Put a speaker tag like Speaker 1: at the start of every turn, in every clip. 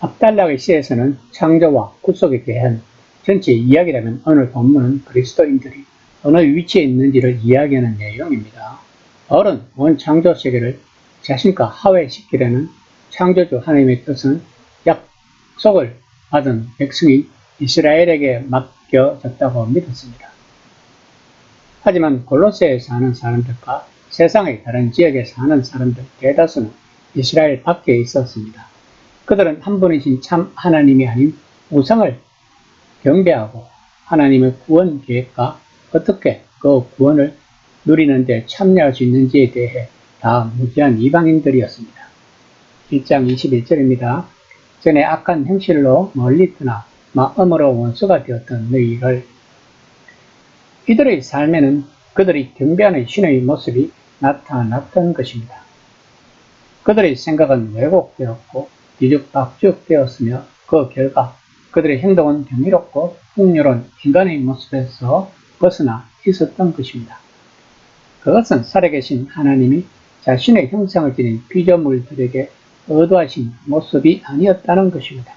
Speaker 1: 압달락의 시에서는 창조와 구속에 대한 전체 이야기라면 오늘 본문은 그리스도인들이 어느 위치에 있는지를 이야기하는 내용입니다. 바울은 온 창조 세계를 자신과 하회시키려는 창조주 하나님의 뜻은 약속을 받은 백성인 이스라엘에게 맡겨졌다고 믿었습니다. 하지만 골로새에 사는 사람들과 세상의 다른 지역에 사는 사람들 대다수는 이스라엘 밖에 있었습니다. 그들은 한 분이신 참 하나님이 아닌 우상을 경배하고 하나님의 구원 계획과 어떻게 그 구원을 누리는 데 참여할 수 있는지에 대해 다 무지한 이방인들이었습니다. 1장 21절입니다. 전에 악한 행실로 멀리 떠나 마음으로 원수가 되었던 너희를. 이들의 삶에는 그들이 경배하는 신의 모습이 나타났던 것입니다. 그들의 생각은 왜곡되었고 뒤죽박죽되었으며 그 결과 그들의 행동은 경이롭고 풍요로운 인간의 모습에서 벗어나 있었던 것입니다. 그것은 살아계신 하나님이 자신의 형상을 지닌 피조물들에게 의도하신 모습이 아니었다는 것입니다.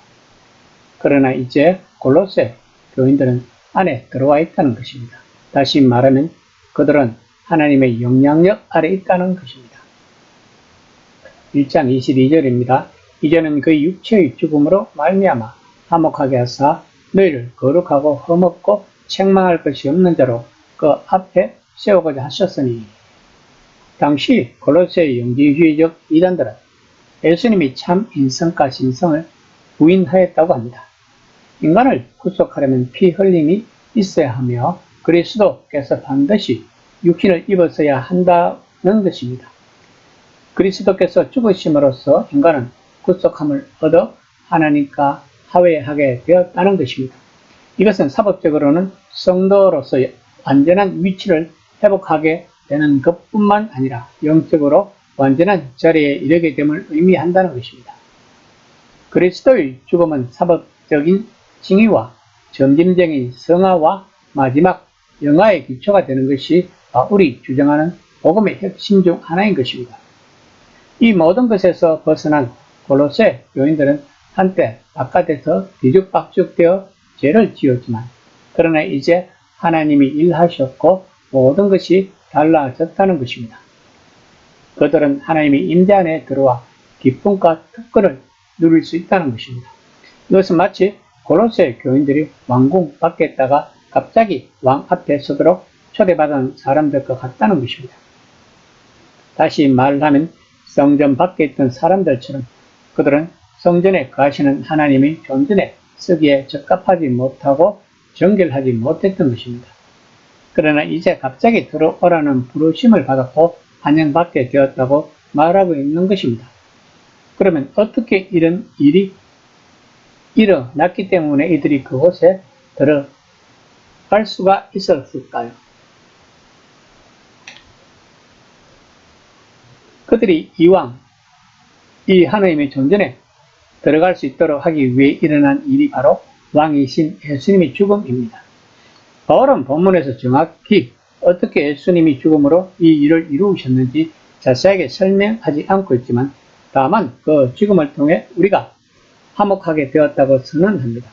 Speaker 1: 그러나 이제 골로새 교인들은 안에 들어와 있다는 것입니다. 다시 말하면 그들은 하나님의 영향력 아래 있다는 것입니다. 1장 22절입니다. 이제는 그 육체의 죽음으로 말미암아 화목하게 하사 너희를 거룩하고 흠없고 책망할 것이 없는 자로 그 앞에 세우고자 하셨으니. 당시 골로새의 영지주의적 이단들은 예수님이 참 인성과 신성을 부인하였다고 합니다. 인간을 구속하려면 피 흘림이 있어야 하며 그리스도께서 반드시 육신을 입었어야 한다는 것입니다. 그리스도께서 죽으심으로써 인간은 구속함을 얻어 하나님과 화해하게 되었다는 것입니다. 이것은 사법적으로는 성도로서 완전한 위치를 회복하게 되는 것뿐만 아니라 영적으로 완전한 자리에 이르게 됨을 의미한다는 것입니다. 그리스도의 죽음은 사법적인 징의와 점진적인 성화와 마지막 영화의 기초가 되는 것이 바울이 주장하는 복음의 핵심 중 하나인 것입니다. 이 모든 것에서 벗어난 골로새 교인들은 한때 바깥에서 뒤죽박죽되어 죄를 지었지만 그러나 이제 하나님이 일하셨고 모든 것이 달라졌다는 것입니다. 그들은 하나님의 임재 안에 들어와 기쁨과 특권을 누릴 수 있다는 것입니다. 이것은 마치 골로새 교인들이 왕궁 밖에 있다가 갑자기 왕 앞에 서도록 초대받은 사람들과 같다는 것입니다. 다시 말하면 성전 밖에 있던 사람들처럼 그들은 성전에 거하시는 하나님의 존전에 쓰기에 적합하지 못하고 정결하지 못했던 것입니다. 그러나 이제 갑자기 들어오라는 부르심을 받았고 환영받게 되었다고 말하고 있는 것입니다. 그러면 어떻게 이런 일이 일어났기 때문에 이들이 그곳에 들어갈 수가 있었을까요? 그들이 이왕 이 하나님의 존전에 들어갈 수 있도록 하기 위해 일어난 일이 바로 왕이신 예수님의 죽음입니다. 바울은 본문에서 정확히 어떻게 예수님이 죽음으로 이 일을 이루셨는지 자세하게 설명하지 않고 있지만 다만 그 죽음을 통해 우리가 화목하게 되었다고 선언합니다.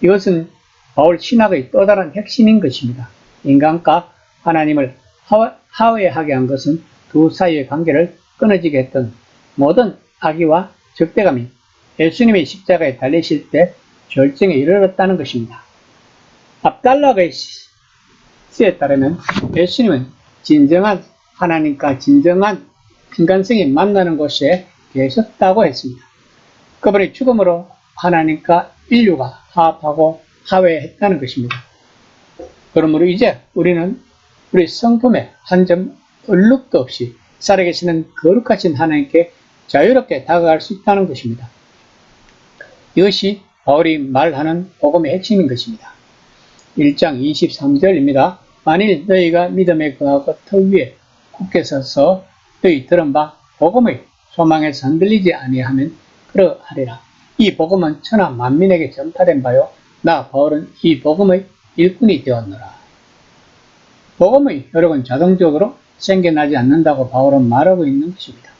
Speaker 1: 이것은 바울 신학의 또 다른 핵심인 것입니다. 인간과 하나님을 화해하게 한 것은 두 사이의 관계를 끊어지게 했던 모든 악의와 적대감이 예수님이 십자가에 달리실 때 절정에 이르렀다는 것입니다. 압달락의 시에 따르면 예수님은 진정한 하나님과 진정한 인간성이 만나는 곳에 계셨다고 했습니다. 그분의 죽음으로 하나님과 인류가 화합하고 화해했다는 것입니다. 그러므로 이제 우리는 우리 성품에 한 점 얼룩도 없이 살아계시는 거룩하신 하나님께 자유롭게 다가갈 수 있다는 것입니다. 이것이 바울이 말하는 복음의 핵심인 것입니다. 1장 23절입니다. 만일 너희가 믿음에 거하고 터 위에 굳게 서서 너희 들은 바 복음의 소망에서 흔들리지 아니하면 그러하리라. 이 복음은 천하 만민에게 전파된 바요 나 바울은 이 복음의 일꾼이 되었노라. 복음의 효력은 자동적으로 생겨나지 않는다고 바울은 말하고 있는 것입니다.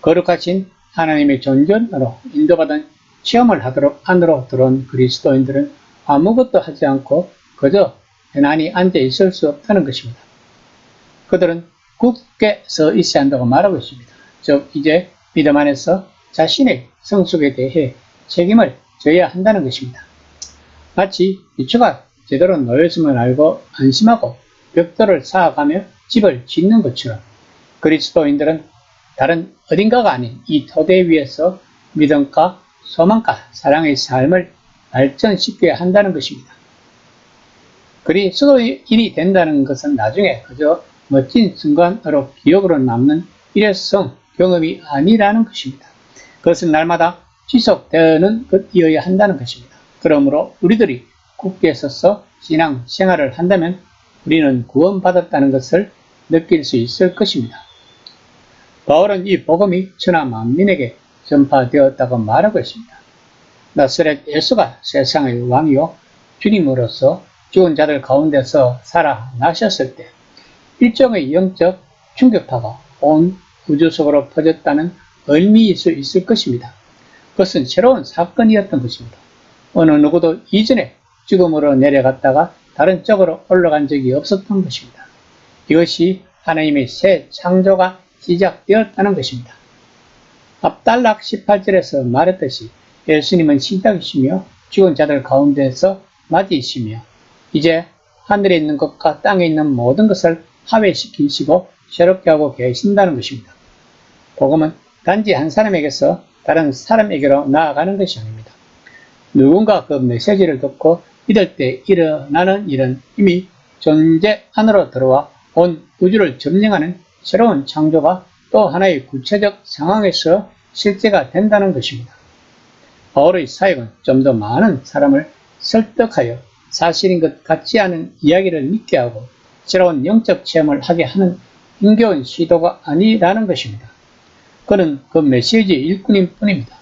Speaker 1: 거룩하신 하나님의 존전으로 인도받은 체험을 하도록 안으로 들어온 그리스도인들은 아무것도 하지 않고 그저 편안히 앉아 있을 수 없다는 것입니다. 그들은 굳게 서 있어야 한다고 말하고 있습니다. 즉 이제 믿음 안에서 자신의 성숙에 대해 책임을 져야 한다는 것입니다. 마치 기초가 제대로 놓였음을 알고 안심하고 벽돌을 쌓아가며 집을 짓는 것처럼 그리스도인들은 다른 어딘가가 아닌 이 토대 위에서 믿음과 소망과 사랑의 삶을 발전시켜야 한다는 것입니다. 그리스도인이 된다는 것은 나중에 그저 멋진 순간으로 기억으로 남는 일회성 경험이 아니라는 것입니다. 그것은 날마다 지속되는 것이어야 한다는 것입니다. 그러므로 우리들이 굳게 서서 신앙 생활을 한다면 우리는 구원받았다는 것을 느낄 수 있을 것입니다. 바울은 이 복음이 천하 만민에게 전파되었다고 말하고 있습니다. 나사렛 예수가 세상의 왕이요 주님으로서 죽은 자들 가운데서 살아나셨을 때 일종의 영적 충격파가 온 우주 속으로 퍼졌다는 의미일 수 있을 것입니다. 그것은 새로운 사건이었던 것입니다. 어느 누구도 이전에 죽음으로 내려갔다가 다른 쪽으로 올라간 적이 없었던 것입니다. 이것이 하나님의 새 창조가 시작되었다는 것입니다. 압달락 18절에서 말했듯이 예수님은 시작이시며 죽은 자들 가운데서 맞이이시며 이제 하늘에 있는 것과 땅에 있는 모든 것을 합해시키시고 새롭게 하고 계신다는 것입니다. 복음은 단지 한 사람에게서 다른 사람에게로 나아가는 것이 아닙니다. 누군가 그 메시지를 듣고 믿을 때 일어나는 일은 이미 존재 안으로 들어와 온 우주를 점령하는 새로운 창조가 또 하나의 구체적 상황에서 실제가 된다는 것입니다. 바울의 사역은 좀 더 많은 사람을 설득하여 사실인 것 같지 않은 이야기를 믿게 하고 새로운 영적 체험을 하게 하는 힘겨운 시도가 아니라는 것입니다. 그는 그 메시지의 일꾼인 뿐입니다.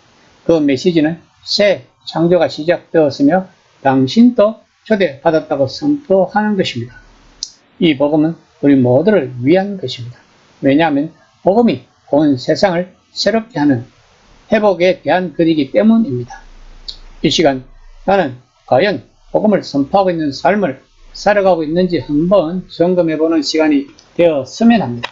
Speaker 1: 그 메시지는 새 창조가 시작되었으며 당신도 초대받았다고 선포하는 것입니다. 이 복음은 우리 모두를 위한 것입니다. 왜냐하면 복음이 온 세상을 새롭게 하는 회복에 대한 글이기 때문입니다. 이 시간 나는 과연 복음을 선포하고 있는 삶을 살아가고 있는지 한번 점검해보는 시간이 되었으면 합니다.